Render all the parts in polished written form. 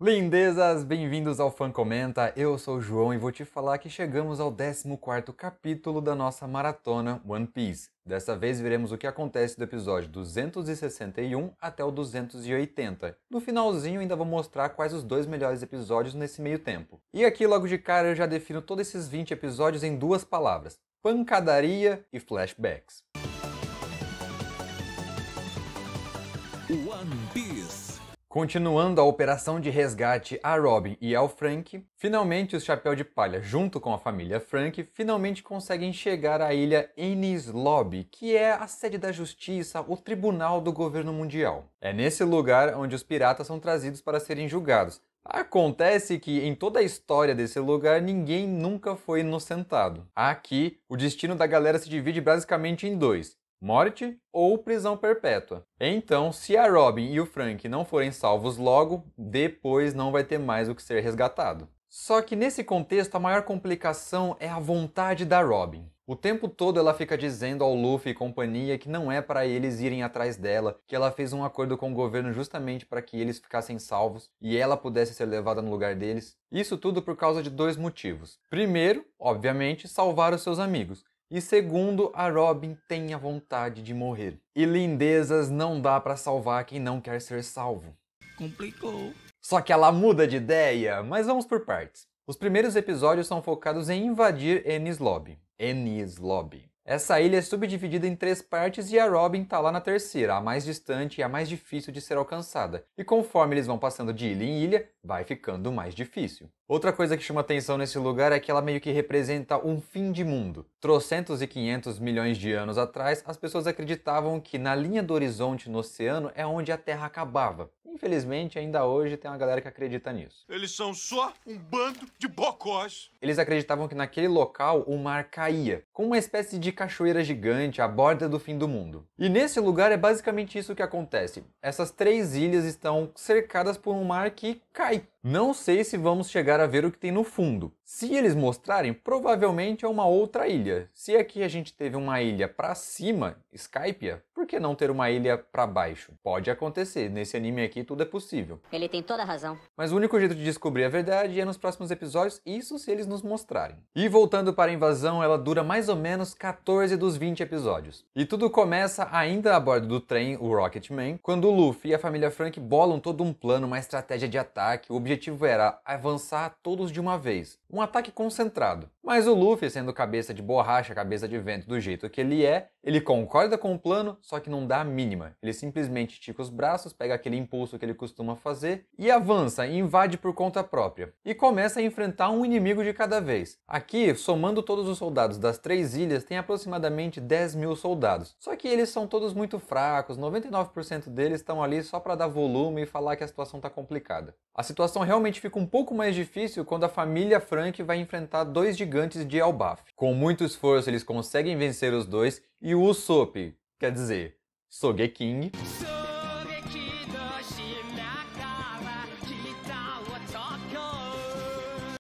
Lindezas, bem-vindos ao Fã Comenta, eu sou o João e vou te falar que chegamos ao 14º capítulo da nossa maratona One Piece. Dessa vez veremos o que acontece do episódio 261 até o 280. No finalzinho ainda vou mostrar quais os dois melhores episódios nesse meio tempo. E aqui logo de cara eu já defino todos esses 20 episódios em duas palavras: pancadaria e flashbacks. One Piece. Continuando a operação de resgate a Robin e ao Franky, finalmente os Chapéu de Palha, junto com a família Franky, finalmente conseguem chegar à ilha Enies Lobby, que é a sede da justiça, o tribunal do governo mundial. É nesse lugar onde os piratas são trazidos para serem julgados. Acontece que em toda a história desse lugar ninguém nunca foi inocentado. Aqui, o destino da galera se divide basicamente em dois: morte ou prisão perpétua. Então, se a Robin e o Franky não forem salvos logo, depois não vai ter mais o que ser resgatado. Só que nesse contexto a maior complicação é a vontade da Robin. O tempo todo ela fica dizendo ao Luffy e companhia que não é para eles irem atrás dela, que ela fez um acordo com o governo justamente para que eles ficassem salvos e ela pudesse ser levada no lugar deles. Isso tudo por causa de dois motivos. Primeiro, obviamente, salvar os seus amigos. E segundo, a Robin tem a vontade de morrer. E lindezas, não dá pra salvar quem não quer ser salvo. Complicou. Só que ela muda de ideia, mas vamos por partes. Os primeiros episódios são focados em invadir Enies Lobby. Enies Lobby. Essa ilha é subdividida em 3 partes e a Robin tá lá na terceira, a mais distante e a mais difícil de ser alcançada. E conforme eles vão passando de ilha em ilha, vai ficando mais difícil. Outra coisa que chama atenção nesse lugar é que ela meio que representa um fim de mundo. Trocentos e 500 milhões de anos atrás, as pessoas acreditavam que na linha do horizonte no oceano é onde a Terra acabava. Infelizmente, ainda hoje tem uma galera que acredita nisso. Eles são só um bando de bocós. Eles acreditavam que naquele local o mar caía, como uma espécie de cachoeira gigante à borda do fim do mundo. E nesse lugar é basicamente isso que acontece. Essas 3 ilhas estão cercadas por um mar que cai. Não sei se vamos chegar a ver o que tem no fundo. Se eles mostrarem, provavelmente é uma outra ilha. Se aqui a gente teve uma ilha para cima, Skypiea, por que não ter uma ilha para baixo? Pode acontecer, nesse anime aqui tudo é possível. Ele tem toda a razão. Mas o único jeito de descobrir a verdade é nos próximos episódios, isso se eles nos mostrarem. E voltando para a invasão, ela dura mais ou menos 14 dos 20 episódios. E tudo começa ainda a bordo do trem, o Rocketman, quando o Luffy e a família Franky bolam todo um plano, uma estratégia de ataque. O objetivo era avançar todos de uma vez. Um ataque concentrado. Mas o Luffy, sendo cabeça de borracha, cabeça de vento do jeito que ele é, ele concorda com o plano, só que não dá a mínima. Ele simplesmente estica os braços, pega aquele impulso que ele costuma fazer e avança e invade por conta própria. E começa a enfrentar um inimigo de cada vez. Aqui, somando todos os soldados das 3 ilhas, tem aproximadamente 10 mil soldados. Só que eles são todos muito fracos, 99% deles estão ali só para dar volume e falar que a situação está complicada. A situação realmente fica um pouco mais difícil quando a família Franky vai enfrentar 2 gigantes de Elbaf. Com muito esforço eles conseguem vencer os dois e o Usopp, quer dizer, Sogeking,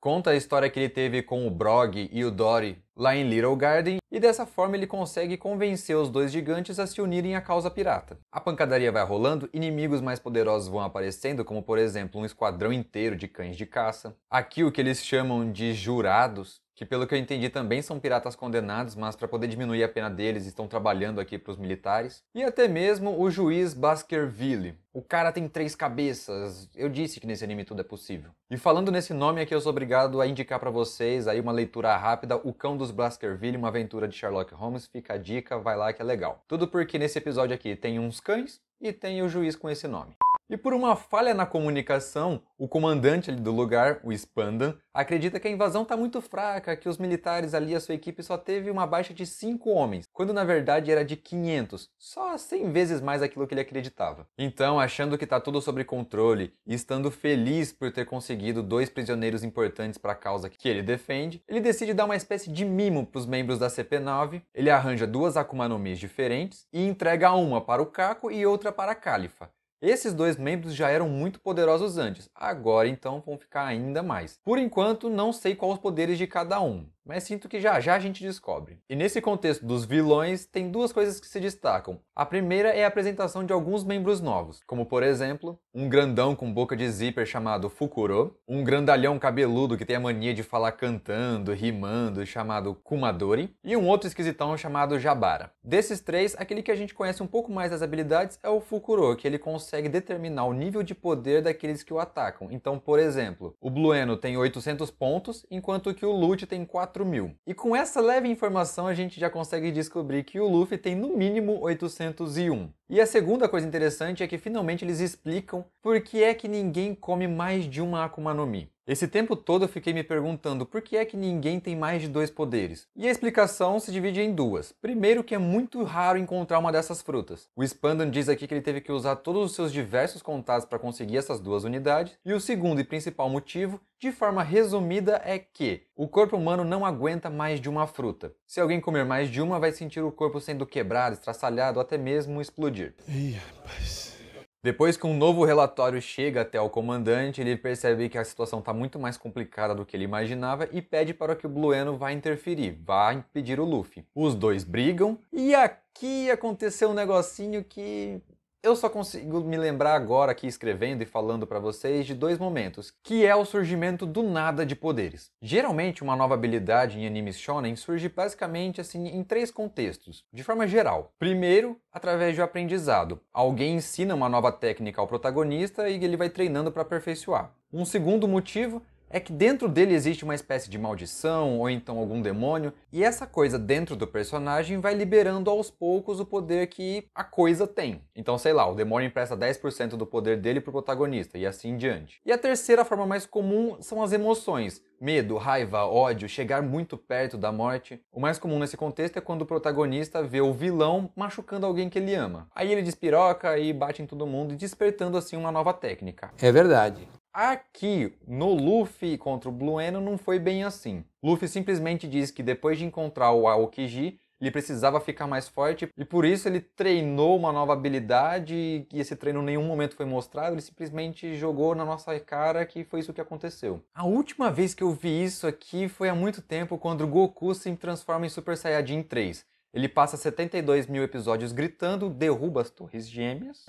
conta a história que ele teve com o Brog e o Dory lá em Little Garden, e dessa forma ele consegue convencer os 2 gigantes a se unirem à causa pirata. A pancadaria vai rolando, inimigos mais poderosos vão aparecendo, como por exemplo um esquadrão inteiro de cães de caça. Aqui o que eles chamam de jurados, que pelo que eu entendi também são piratas condenados, mas para poder diminuir a pena deles estão trabalhando aqui para os militares. E até mesmo o juiz Baskerville. O cara tem 3 cabeças, eu disse que nesse anime tudo é possível. E falando nesse nome aqui eu sou obrigado a indicar para vocês aí uma leitura rápida, O Cão dos Baskerville, uma aventura de Sherlock Holmes, fica a dica, vai lá que é legal. Tudo porque nesse episódio aqui tem uns cães e tem o juiz com esse nome. E por uma falha na comunicação, o comandante ali do lugar, o Spandan, acredita que a invasão está muito fraca, que os militares ali, a sua equipe só teve uma baixa de 5 homens, quando na verdade era de 500, só 100 vezes mais aquilo que ele acreditava. Então, achando que está tudo sob controle e estando feliz por ter conseguido 2 prisioneiros importantes para a causa que ele defende, ele decide dar uma espécie de mimo para os membros da CP9, ele arranja 2 Akuma no Mis diferentes e entrega uma para o Kako e outra para a Califa. Esses 2 membros já eram muito poderosos antes, agora então vão ficar ainda mais. Por enquanto, não sei quais os poderes de cada um, mas sinto que já já a gente descobre. E nesse contexto dos vilões, tem duas coisas que se destacam. A primeira é a apresentação de alguns membros novos, como por exemplo, um grandão com boca de zíper chamado Fukuro, um grandalhão cabeludo que tem a mania de falar cantando, rimando, chamado Kumadori, e um outro esquisitão chamado Jabara. Desses três, aquele que a gente conhece um pouco mais das habilidades é o Fukuro, que ele consegue determinar o nível de poder daqueles que o atacam. Então, por exemplo, o Blueno tem 800 pontos, enquanto que o Lute tem 4.000. E com essa leve informação a gente já consegue descobrir que o Luffy tem no mínimo 801. E a segunda coisa interessante é que finalmente eles explicam por que é que ninguém come mais de uma Akuma no Mi. Esse tempo todo eu fiquei me perguntando por que é que ninguém tem mais de 2 poderes. E a explicação se divide em duas. Primeiro, que é muito raro encontrar uma dessas frutas. O Spandan diz aqui que ele teve que usar todos os seus diversos contatos para conseguir essas duas unidades. E o segundo e principal motivo, de forma resumida, é que o corpo humano não aguenta mais de uma fruta. Se alguém comer mais de uma, vai sentir o corpo sendo quebrado, estraçalhado ou até mesmo explodir. Ih, rapaz. Depois que um novo relatório chega até o comandante, ele percebe que a situação está muito mais complicada do que ele imaginava e pede para que o Blueno vá interferir, vá impedir o Luffy. Os dois brigam e aqui aconteceu um negocinho que eu só consigo me lembrar agora aqui escrevendo e falando para vocês de dois momentos, que é o surgimento do nada de poderes. Geralmente uma nova habilidade em animes shonen surge basicamente assim em três contextos, de forma geral. Primeiro, através de aprendizado. Alguém ensina uma nova técnica ao protagonista e ele vai treinando para aperfeiçoar. Um segundo motivo é que dentro dele existe uma espécie de maldição ou então algum demônio, e essa coisa dentro do personagem vai liberando aos poucos o poder que a coisa tem. Então, sei lá, o demônio empresta 10% do poder dele pro protagonista e assim em diante. E a terceira forma mais comum são as emoções. Medo, raiva, ódio, chegar muito perto da morte. O mais comum nesse contexto é quando o protagonista vê o vilão machucando alguém que ele ama. Aí ele despiroca e bate em todo mundo, despertando assim uma nova técnica. É verdade. Aqui, no Luffy contra o Blueno, não foi bem assim. Luffy simplesmente diz que depois de encontrar o Aokiji, ele precisava ficar mais forte e por isso ele treinou uma nova habilidade e esse treino em nenhum momento foi mostrado, ele simplesmente jogou na nossa cara que foi isso que aconteceu. A última vez que eu vi isso aqui foi há muito tempo, quando o Goku se transforma em Super Saiyajin 3. Ele passa 72.000 episódios gritando, derruba as torres gêmeas.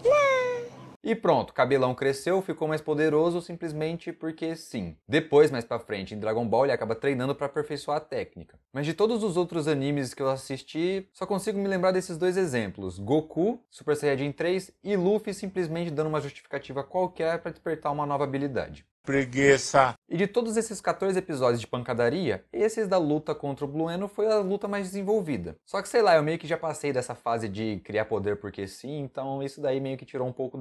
E pronto, cabelão cresceu, ficou mais poderoso simplesmente porque sim. Depois, mais pra frente, em Dragon Ball, ele acaba treinando pra aperfeiçoar a técnica. Mas de todos os outros animes que eu assisti, só consigo me lembrar desses dois exemplos. Goku, Super Saiyajin 3 e Luffy simplesmente dando uma justificativa qualquer pra despertar uma nova habilidade. Preguiça. E de todos esses 14 episódios de pancadaria, esses da luta contra o Blueno foi a luta mais desenvolvida. Só que sei lá, eu meio que já passei dessa fase de criar poder porque sim, então isso daí meio que tirou um pouco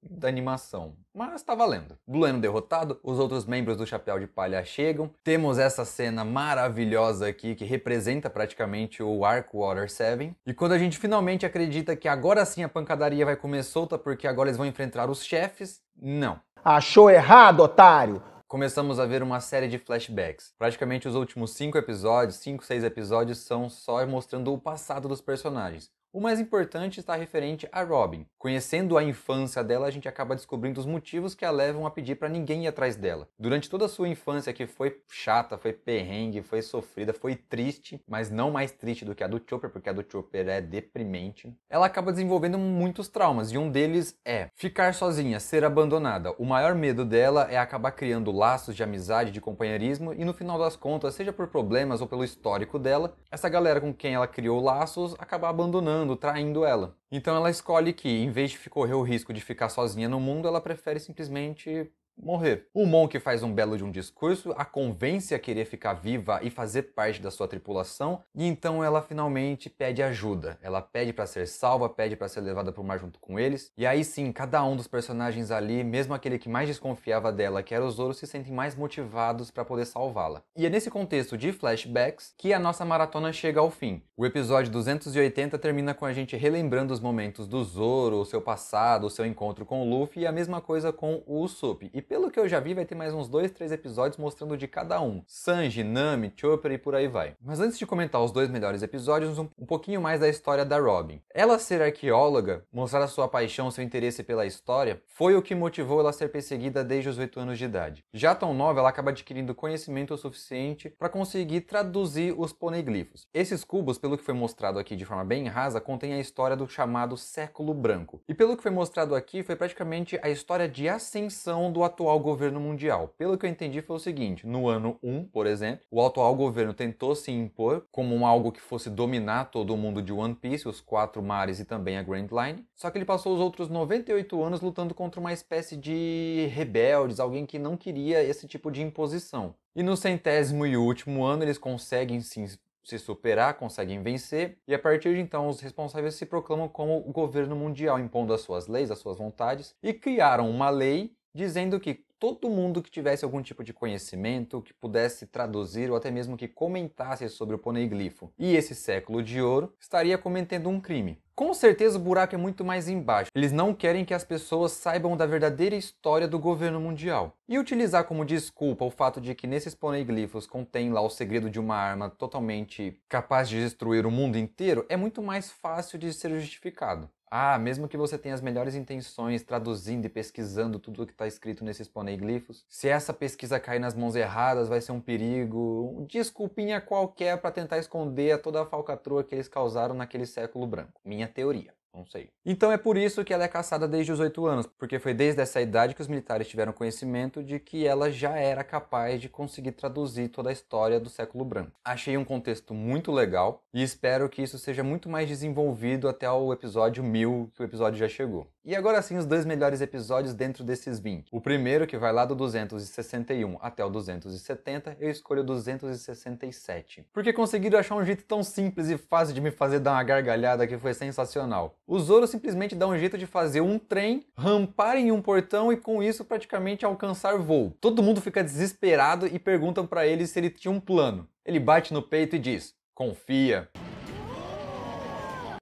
da animação. Mas tá valendo. Blueno derrotado, os outros membros do Chapéu de Palha chegam. Temos essa cena maravilhosa aqui que representa praticamente o arco Water 7. E quando a gente finalmente acredita que agora sim a pancadaria vai comer solta porque agora eles vão enfrentar os chefes, não. Achou errado, otário? Começamos a ver uma série de flashbacks. Praticamente os últimos 5 episódios, 5, 6 episódios, são só mostrando o passado dos personagens. O mais importante está referente a Robin. Conhecendo a infância dela, a gente acaba descobrindo os motivos que a levam a pedir para ninguém ir atrás dela. Durante toda a sua infância, que foi chata, foi perrengue, foi sofrida, foi triste, mas não mais triste do que a do Chopper, porque a do Chopper é deprimente, ela acaba desenvolvendo muitos traumas, e um deles é ficar sozinha, ser abandonada. O maior medo dela é acabar criando laços de amizade, de companheirismo, e no final das contas, seja por problemas ou pelo histórico dela, essa galera com quem ela criou laços acaba abandonando, traindo ela. Então ela escolhe que, em vez de correr o risco de ficar sozinha no mundo, ela prefere simplesmente morrer. O Monk faz um belo de um discurso, a convence a querer ficar viva e fazer parte da sua tripulação, e então ela finalmente pede ajuda. Ela pede para ser salva, pede para ser levada para o mar junto com eles, e aí sim, cada um dos personagens ali, mesmo aquele que mais desconfiava dela, que era o Zoro, se sentem mais motivados para poder salvá-la. E é nesse contexto de flashbacks que a nossa maratona chega ao fim. O episódio 280 termina com a gente relembrando os momentos do Zoro, o seu passado, o seu encontro com o Luffy, e a mesma coisa com o Usopp. E pelo que eu já vi vai ter mais uns 2, 3 episódios mostrando de cada um. Sanji, Nami, Chopper e por aí vai. Mas antes de comentar os 2 melhores episódios, um pouquinho mais da história da Robin. Ela ser arqueóloga, mostrar a sua paixão, seu interesse pela história, foi o que motivou ela a ser perseguida desde os 8 anos de idade. Já tão nova, ela acaba adquirindo conhecimento o suficiente para conseguir traduzir os poneglyphs. Esses cubos, pelo que foi mostrado aqui de forma bem rasa, contêm a história do chamado Século Branco. E pelo que foi mostrado aqui, foi praticamente a história de ascensão do atual governo mundial. Pelo que eu entendi foi o seguinte, no ano 1, por exemplo, o atual governo tentou se impor como algo que fosse dominar todo o mundo de One Piece, os 4 mares e também a Grand Line, só que ele passou os outros 98 anos lutando contra uma espécie de rebeldes, alguém que não queria esse tipo de imposição. E no 100º e último ano eles conseguem sim se superar, conseguem vencer, e a partir de então os responsáveis se proclamam como o governo mundial, impondo as suas leis, as suas vontades, e criaram uma lei dizendo que todo mundo que tivesse algum tipo de conhecimento, que pudesse traduzir ou até mesmo que comentasse sobre o poneglypho e esse século de ouro, estaria cometendo um crime. Com certeza o buraco é muito mais embaixo. Eles não querem que as pessoas saibam da verdadeira história do governo mundial. E utilizar como desculpa o fato de que nesses poneglyphos contém lá o segredo de uma arma totalmente capaz de destruir o mundo inteiro é muito mais fácil de ser justificado. Ah, mesmo que você tenha as melhores intenções traduzindo e pesquisando tudo o que está escrito nesses poneglyphos, se essa pesquisa cair nas mãos erradas vai ser um perigo, desculpinha qualquer para tentar esconder toda a falcatrua que eles causaram naquele século branco. Minha teoria. Não sei. Então é por isso que ela é caçada desde os 8 anos, porque foi desde essa idade que os militares tiveram conhecimento de que ela já era capaz de conseguir traduzir toda a história do século branco. Achei um contexto muito legal e espero que isso seja muito mais desenvolvido até o episódio 1000, que o episódio já chegou. E agora sim os 2 melhores episódios dentro desses 20. O primeiro, que vai lá do 261 até o 270, eu escolho o 267. Porque conseguiram achar um jeito tão simples e fácil de me fazer dar uma gargalhada que foi sensacional. O Zoro simplesmente dá um jeito de fazer um trem, rampar em um portão e com isso praticamente alcançar voo. Todo mundo fica desesperado e perguntam pra ele se ele tinha um plano. Ele bate no peito e diz: confia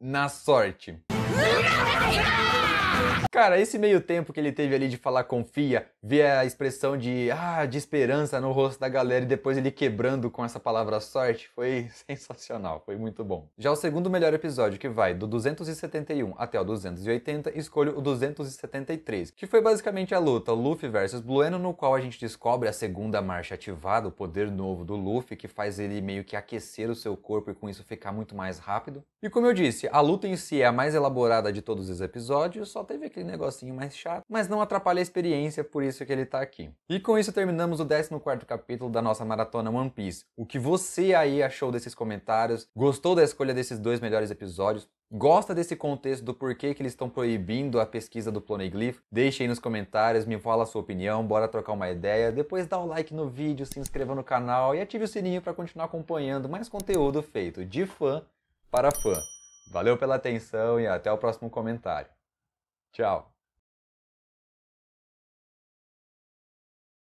na sorte. Cara, esse meio tempo que ele teve ali de falar confia, ver a expressão de esperança no rosto da galera e depois ele quebrando com essa palavra sorte, foi sensacional, foi muito bom. Já o segundo melhor episódio, que vai do 271 até o 280, escolho o 273, que foi basicamente a luta Luffy versus Blueno, no qual a gente descobre a segunda marcha ativada, o poder novo do Luffy, que faz ele meio que aquecer o seu corpo e com isso ficar muito mais rápido. E como eu disse, a luta em si é a mais elaborada de todos os episódios, só teve aquele negocinho mais chato, mas não atrapalha a experiência, por isso que ele tá aqui. E com isso terminamos o 14º capítulo da nossa maratona One Piece. O que você aí achou desses comentários? Gostou da escolha desses 2 melhores episódios? Gosta desse contexto do porquê que eles estão proibindo a pesquisa do poneglyph? Deixe aí nos comentários, me fala a sua opinião, bora trocar uma ideia. Depois dá o like no vídeo, se inscreva no canal e ative o sininho para continuar acompanhando mais conteúdo feito de fã para fã. Valeu pela atenção e até o próximo comentário. Tchau!